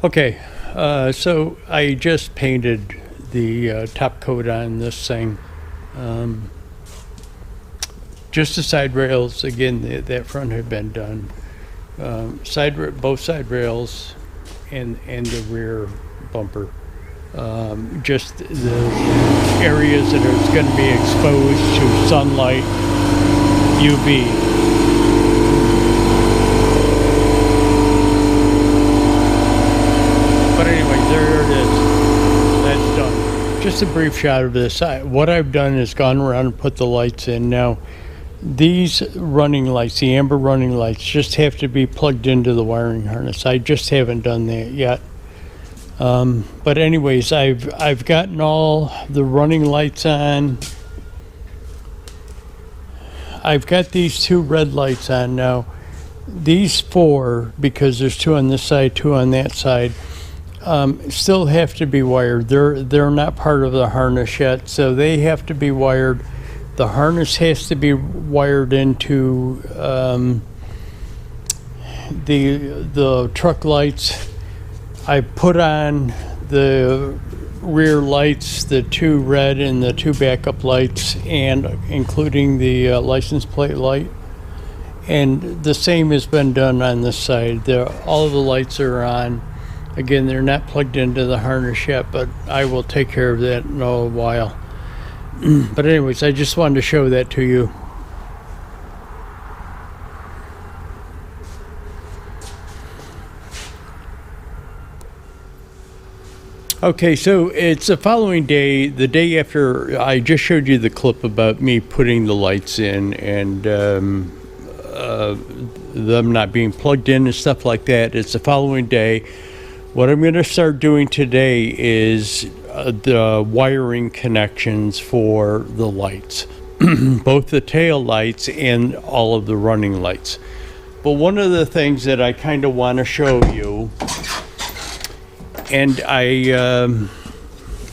Okay, so I just painted the top coat on this thing. Um, just the side rails, again, that front had been done. Both side rails and the rear bumper. Just the areas that are going to be exposed to sunlight, UV. But anyway, there it is. That's done. Just a brief shot of this. What I've done is gone around and put the lights in. Now, these running lights, the amber running lights, just have to be plugged into the wiring harness. I just haven't done that yet. But anyways, I've gotten all the running lights on. I've got these two red lights on now. These four, because there's two on this side, two on that side, still have to be wired. They're not part of the harness yet, so they have to be wired. The harness has to be wired into the truck lights. I put on the rear lights, the two red and the two backup lights, and including the license plate light. And the same has been done on this side. All of the lights are on. Again, they're not plugged into the harness yet, but I will take care of that in a while. But anyways, I just wanted to show that to you. Okay, so it's the following day, the day after I just showed you the clip about me putting the lights in and them not being plugged in and stuff like that. It's the following day. What I'm going to start doing today is the wiring connections for the lights, both the tail lights and all of the running lights. But one of the things that I kind of want to show you, and I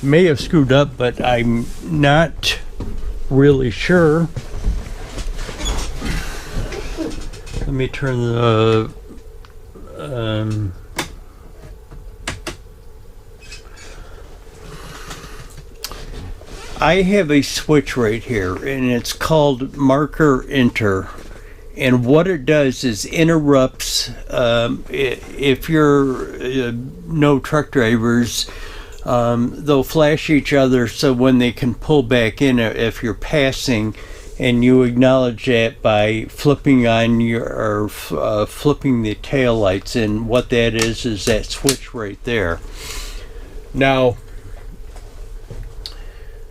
may have screwed up, but I'm not really sure. Let me turn the I have a switch right here, and it's called marker enter. And what it does is interrupts, if you're no truck drivers, they'll flash each other so when they can pull back in if you're passing, and you acknowledge that by flipping on flipping the tail lights. And what that is that switch right there. Now,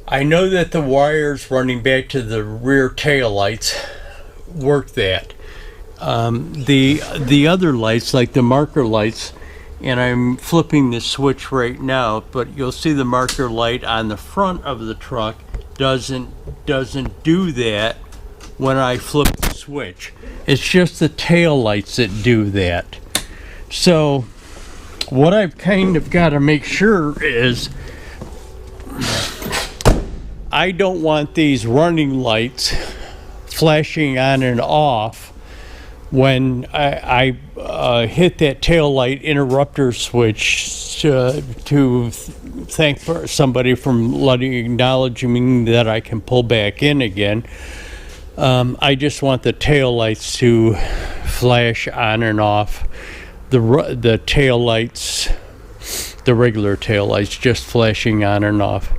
I know that the wires running back to the rear tail lights work that. The other lights, like the marker lights, and I'm flipping the switch right now, but you'll see the marker light on the front of the truck doesn't do that when I flip the switch. It's just the tail lights that do that. So what I've kind of got to make sure is I don't want these running lights flashing on and off when I hit that tail light interrupter switch to thank somebody from acknowledging me that I can pull back in again. I just want the tail lights to flash on and off. The tail lights, the regular tail lights, just flashing on and off.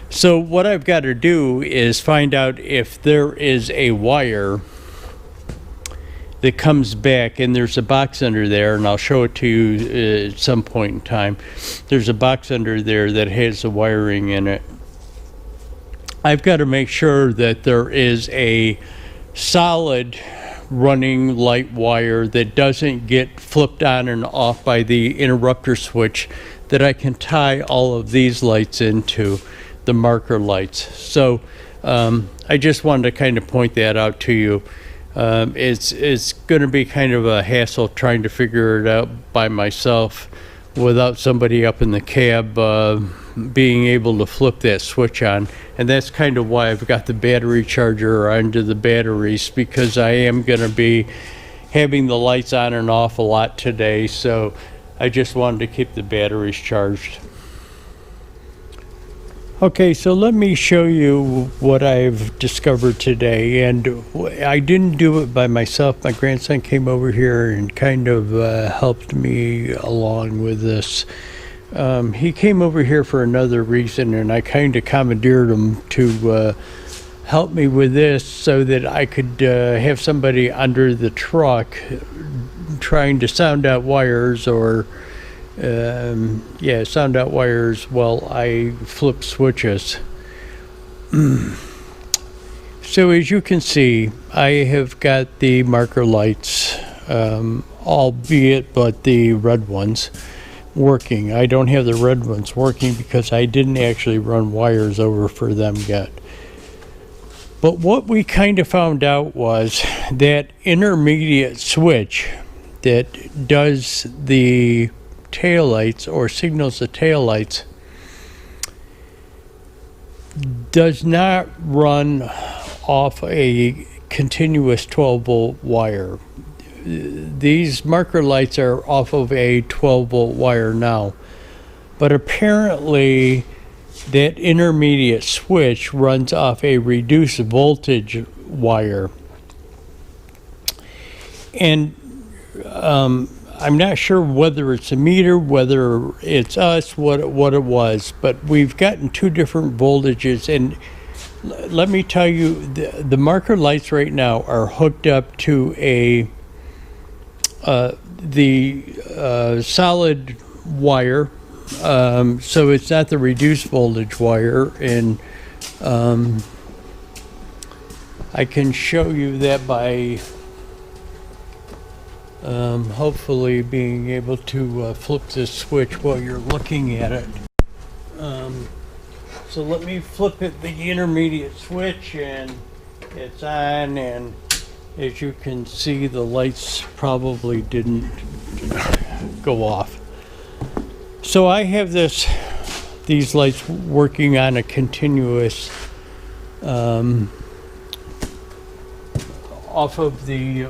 So what I've got to do is find out if there is a wire that comes back, and there's a box under there, and I'll show it to you at some point in time. There's a box under there that has the wiring in it. I've got to make sure that there is a solid running light wire that doesn't get flipped on and off by the interrupter switch that I can tie all of these lights into, the marker lights. So I just wanted to kind of point that out to you. It's going to be kind of a hassle trying to figure it out by myself without somebody up in the cab being able to flip that switch on. And that's kind of why I've got the battery charger under the batteries, because I am going to be having the lights on and off a lot today. So I just wanted to keep the batteries charged. Okay, so let me show you what I've discovered today, and I didn't do it by myself. My grandson came over here and kind of helped me along with this. He came over here for another reason, and I kind of commandeered him to help me with this so that I could have somebody under the truck trying to sound out wires or sound out wires while I flip switches. So as you can see, I have got the marker lights, albeit but the red ones, working. I don't have the red ones working because I didn't actually run wires over for them yet. But what we kind of found out was that intermediate switch that does the taillights or signals the taillights does not run off a continuous 12-volt wire. These marker lights are off of a 12-volt wire now, but apparently that intermediate switch runs off a reduced voltage wire. And I'm not sure whether it's a meter, whether it's us, what it was, but we've gotten two different voltages. And let me tell you, the marker lights right now are hooked up to the solid wire, so it's not the reduced voltage wire. And I can show you that by hopefully being able to flip this switch while you're looking at it. So let me flip it, the intermediate switch, and it's on, and as you can see, the lights probably didn't go off. So I have these lights working on a continuous off of the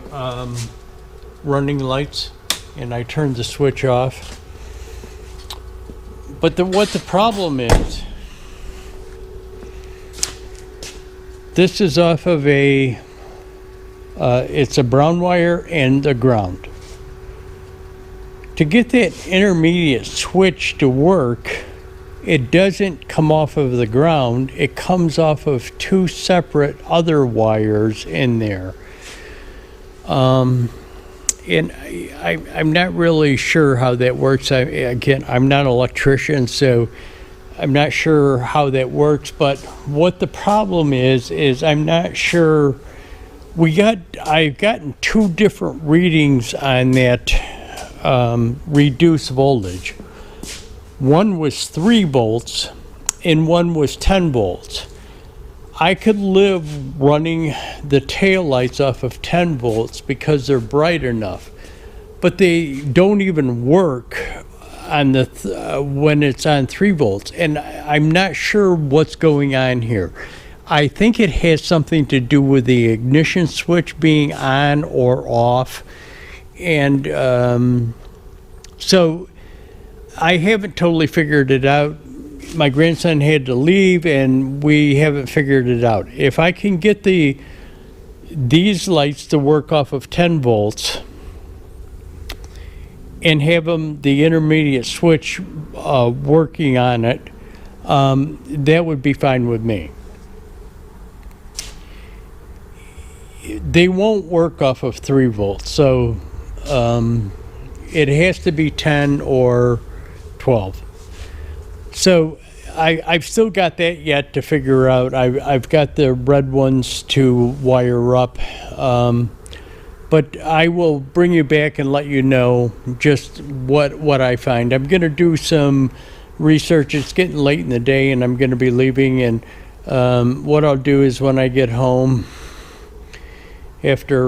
running lights, and I turned the switch off. But what the problem is, this is off of it's a brown wire and a ground. To get that intermediate switch to work, it doesn't come off of the ground, it comes off of two separate other wires in there. And I'm not really sure how that works. Again, I'm not an electrician, so I'm not sure how that works. But what the problem is I'm not sure. I've gotten two different readings on that reduced voltage. One was 3 volts and one was 10 volts. I could live running the tail lights off of 10 volts because they're bright enough, but they don't even work on when it's on 3 volts. And I'm not sure what's going on here. I think it has something to do with the ignition switch being on or off. And so I haven't totally figured it out. My grandson had to leave, and we haven't figured it out. If I can get these lights to work off of 10 volts and have the intermediate switch working on it, that would be fine with me. They won't work off of 3 volts, so it has to be 10 or 12. So I've still got that yet to figure out. I've got the red ones to wire up, but I will bring you back and let you know just what I find. I'm going to do some research. It's getting late in the day, and I'm going to be leaving. And what I'll do is when I get home, after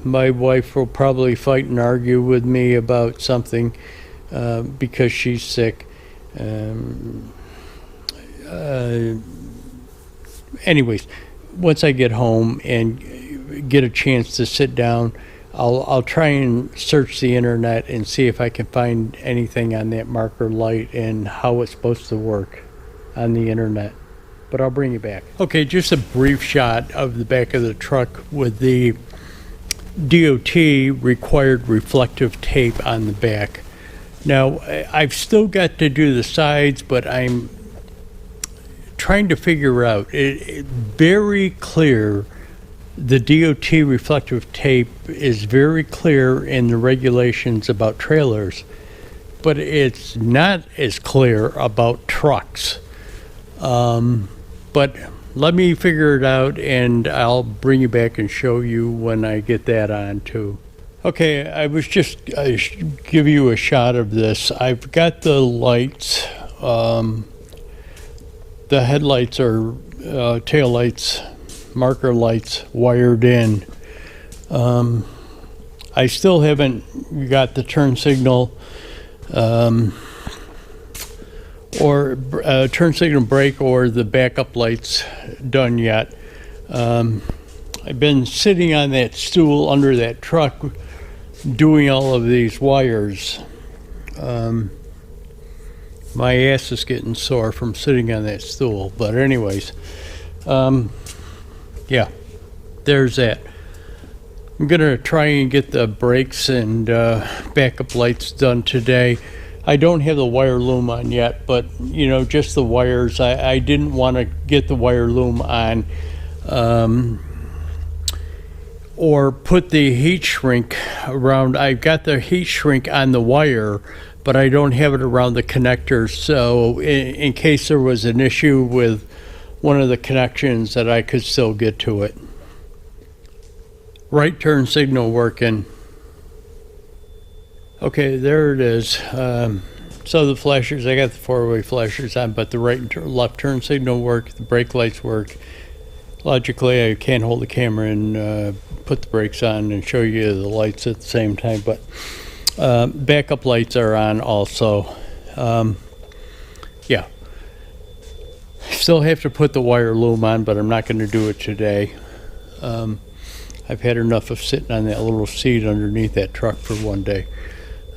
my wife will probably fight and argue with me about something because she's sick. Anyways, once I get home and get a chance to sit down, I'll try and search the internet and see if I can find anything on that marker light and how it's supposed to work on the internet. But I'll bring you back. Okay, just a brief shot of the back of the truck with the DOT required reflective tape on the back. Now, I've still got to do the sides, but I'm trying to figure out, very clear, the DOT reflective tape is very clear in the regulations about trailers, but it's not as clear about trucks. But let me figure it out, and I'll bring you back and show you when I get that on too. Okay, I give you a shot of this. I've got the lights. The headlights are tail lights, marker lights wired in. I still haven't got the turn signal or turn signal brake or the backup lights done yet. I've been sitting on that stool under that truck doing all of these wires. My ass is getting sore from sitting on that stool, but anyways, yeah, there's that. I'm gonna try and get the brakes and backup lights done today. I don't have the wire loom on yet, but you know, just the wires. I didn't want to get the wire loom on or put the heat shrink around. I've got the heat shrink on the wire, but I don't have it around the connectors. So in case there was an issue with one of the connections, that I could still get to it. Right turn signal working. Okay, there it is. So the flashers, I got the four-way flashers on, but the right and left turn signal work, the brake lights work. Logically, I can't hold the camera and put the brakes on and show you the lights at the same time, but backup lights are on also. Yeah. Still have to put the wire loom on, but I'm not going to do it today. I've had enough of sitting on that little seat underneath that truck for one day.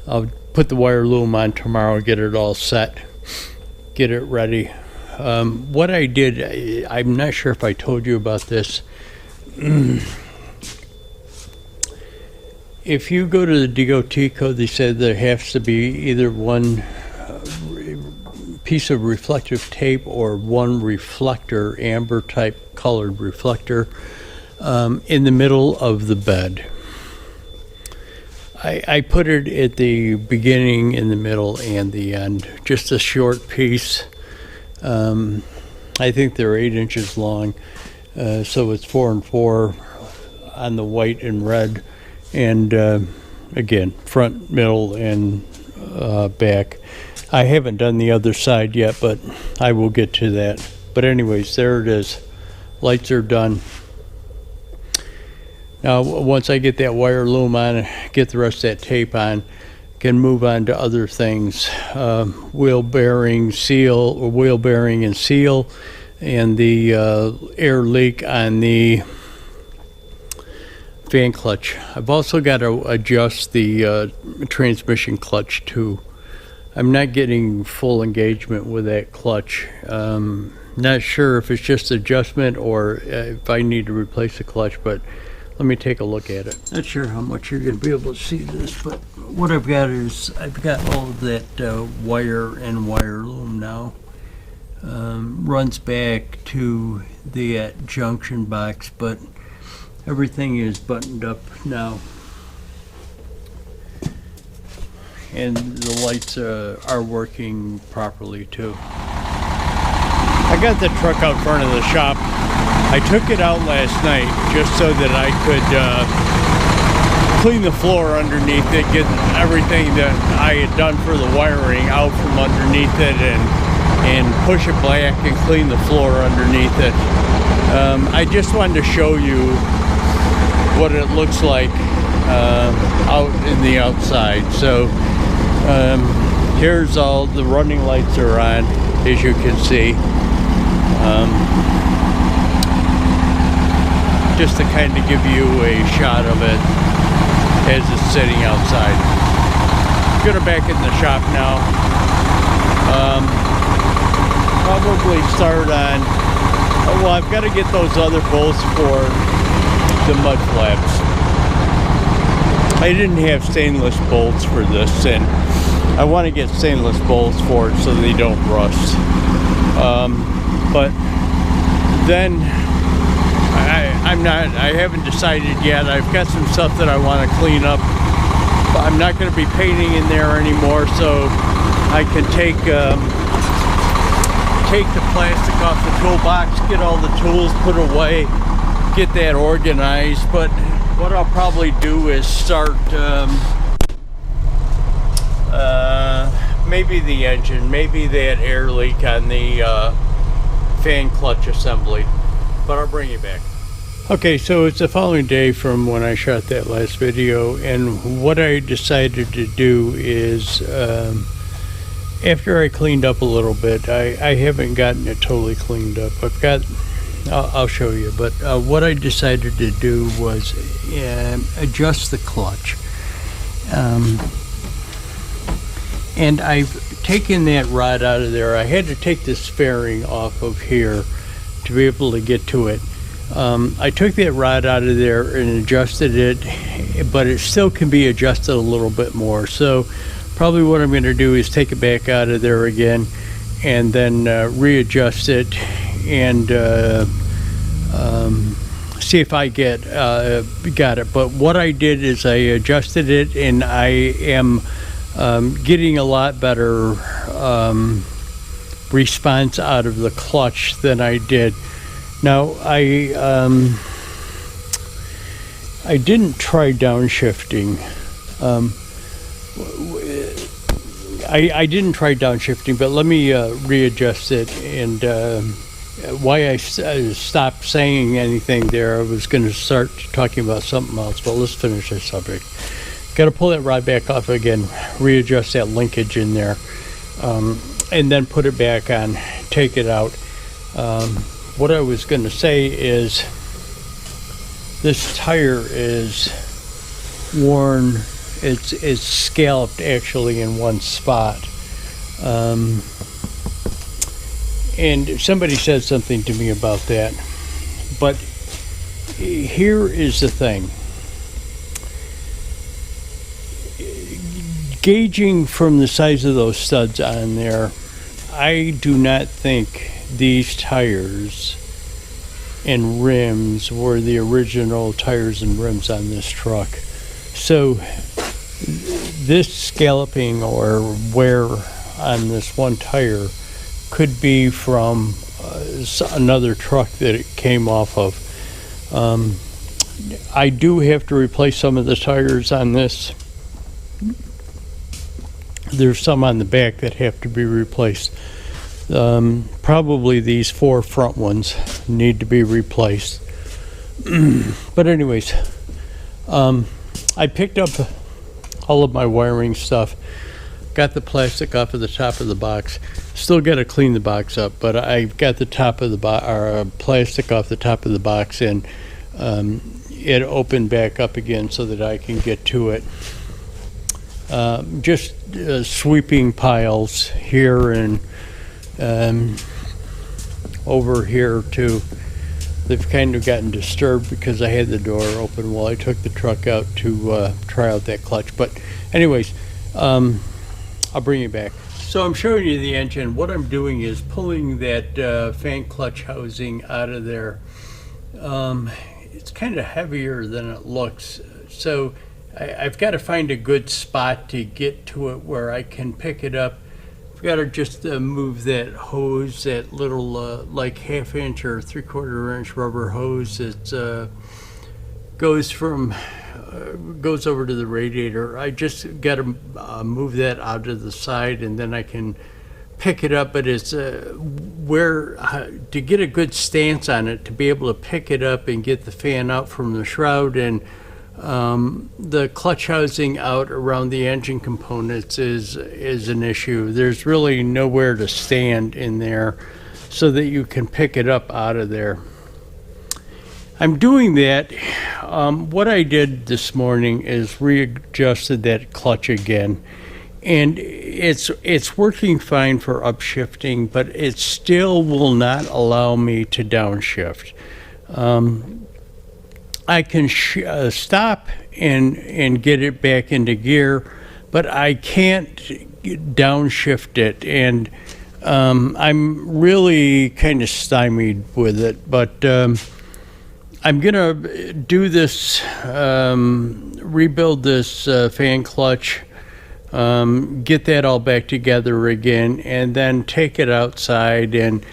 I'll put the wire loom on tomorrow, get it all set, get it ready. What I did, I'm not sure if I told you about this. If you go to the DOT code, they said there has to be either one piece of reflective tape or one reflector, amber type colored reflector, in the middle of the bed. I put it at the beginning, in the middle, and the end. Just a short piece. I think they're 8 inches long, so it's 4 and 4 on the white and red, and again, front, middle, and back. I haven't done the other side yet, but I will get to that. But anyways, there it is. Lights are done. Now, once I get that wire loom on, get the rest of that tape on, can move on to other things. Wheel bearing and seal, and the air leak on the fan clutch. I've also got to adjust the transmission clutch too. I'm not getting full engagement with that clutch. Not sure if it's just adjustment or if I need to replace the clutch, but let me take a look at it. Not sure how much you're going to be able to see this, but what I've got is I've got all of that wire and wire loom now. Runs back to the junction box, but everything is buttoned up now. And the lights are working properly too. I got the truck out front of the shop. I took it out last night just so that I could clean the floor underneath it, get everything that I had done for the wiring out from underneath it, and push it back and clean the floor underneath it. I just wanted to show you what it looks like out in the outside. So here's all the running lights are on, as you can see. Just to kind of give you a shot of it. as it's sitting outside. Get her back in the shop now. Probably start on, oh, well, I've got to get those other bolts for the mud flaps. I didn't have stainless bolts for this, and I want to get stainless bolts for it so they don't rust. But then I haven't decided yet. I've got some stuff that I want to clean up. I'm not going to be painting in there anymore, so I can take the plastic off the toolbox, get all the tools put away, get that organized. But what I'll probably do is start maybe the engine, maybe that air leak on the fan clutch assembly, but I'll bring you back. Okay, so it's the following day from when I shot that last video, and what I decided to do is after I cleaned up a little bit, I haven't gotten it totally cleaned up. I'll show you, but what I decided to do was adjust the clutch. And I've taken that rod out of there. I had to take this fairing off of here to be able to get to it. I took that rod out of there and adjusted it, but it still can be adjusted a little bit more. So probably what I'm going to do is take it back out of there again and then readjust it and see if I got it. But what I did is I adjusted it, and I am getting a lot better response out of the clutch than I did. Now I didn't try downshifting. I didn't try downshifting, but let me readjust it. And why I stopped saying anything there, I was going to start talking about something else, but let's finish this subject. Got to pull that rod back off again, readjust that linkage in there, and then put it back on, take it out. What I was going to say is this tire is worn, it's scalloped actually in one spot. And somebody said something to me about that. But here is the thing. Gauging from the size of those studs on there, I do not think these tires and rims were the original tires and rims on this truck. So this scalloping or wear on this one tire could be from another truck that it came off of. I do have to replace some of the tires on this. There's some on the back that have to be replaced. Probably these 4 front ones need to be replaced. But anyways, I picked up all of my wiring stuff, got the plastic off of the top of the box. Still got to clean the box up, but I've got the top of the plastic off the top of the box, and it opened back up again so that I can get to it. Just sweeping piles here and over here too. They've kind of gotten disturbed because I had the door open while I took the truck out to try out that clutch. But anyways, I'll bring you back. So I'm showing you the engine. What I'm doing is pulling that fan clutch housing out of there. It's kind of heavier than it looks. So I've got to find a good spot to get to it where I can pick it up. I've got to just move that hose, that little like 1/2 inch or 3/4 inch rubber hose that goes over to the radiator. I just got to move that out to the side, and then I can pick it up. But it's to get a good stance on it, to be able to pick it up and get the fan out from the shroud and the clutch housing out around the engine components is an issue. There's really nowhere to stand in there so that you can pick it up out of there. I'm doing that. What I did this morning is readjusted that clutch again, and it's working fine for upshifting, but it still will not allow me to downshift. I can stop and get it back into gear, but I can't downshift it, and I'm really kind of stymied with it. But I'm gonna do this, rebuild this fan clutch, get that all back together again, and then take it outside. And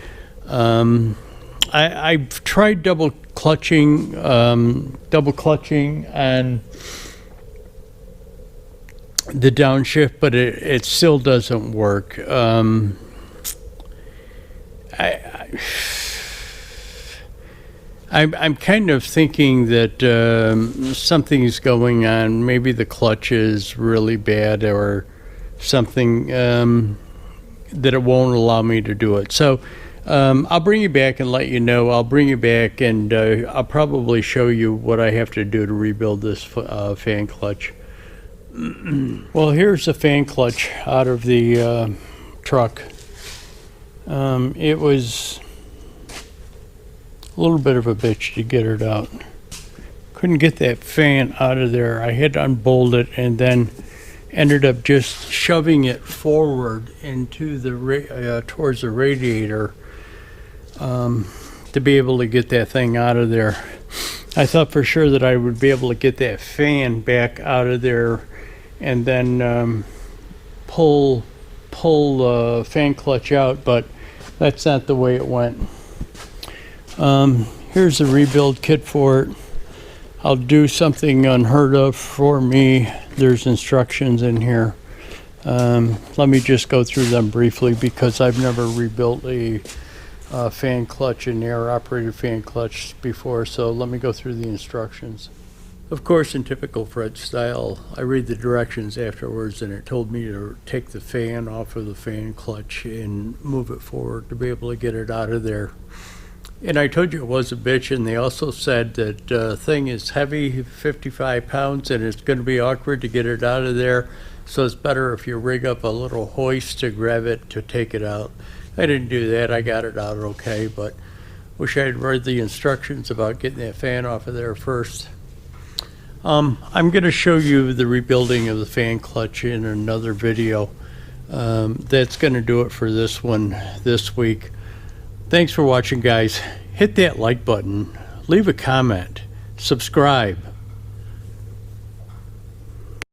I've tried double clutching on the downshift, but it still doesn't work. I'm kind of thinking that something's going on. Maybe the clutch is really bad or something, that it won't allow me to do it. So I'll bring you back and let you know. I'll bring you back, and I'll probably show you what I have to do to rebuild this fan clutch. Well, here's the fan clutch out of the truck. It was a little bit of a bitch to get it out. Couldn't get that fan out of there. I had to unbolt it and then ended up just shoving it forward into the towards the radiator to be able to get that thing out of there. I thought for sure that I would be able to get that fan back out of there and then pull the fan clutch out, but that's not the way it went. Here's the rebuild kit for it. I'll do something unheard of for me. There's instructions in here. Let me just go through them briefly because I've never rebuilt a fan clutch, an air operated fan clutch before, so let me go through the instructions. Of course, in typical Fred style, I read the directions afterwards, and it told me to take the fan off of the fan clutch and move it forward to be able to get it out of there. And I told you it was a bitch, and they also said that thing is heavy, 55 pounds, and it's going to be awkward to get it out of there, so it's better if you rig up a little hoist to grab it to take it out. I didn't do that. I got it out okay, but wish I had read the instructions about getting that fan off of there first. I'm going to show you the rebuilding of the fan clutch in another video. That's going to do it for this one this week. Thanks for watching, guys. Hit that like button, leave a comment, subscribe.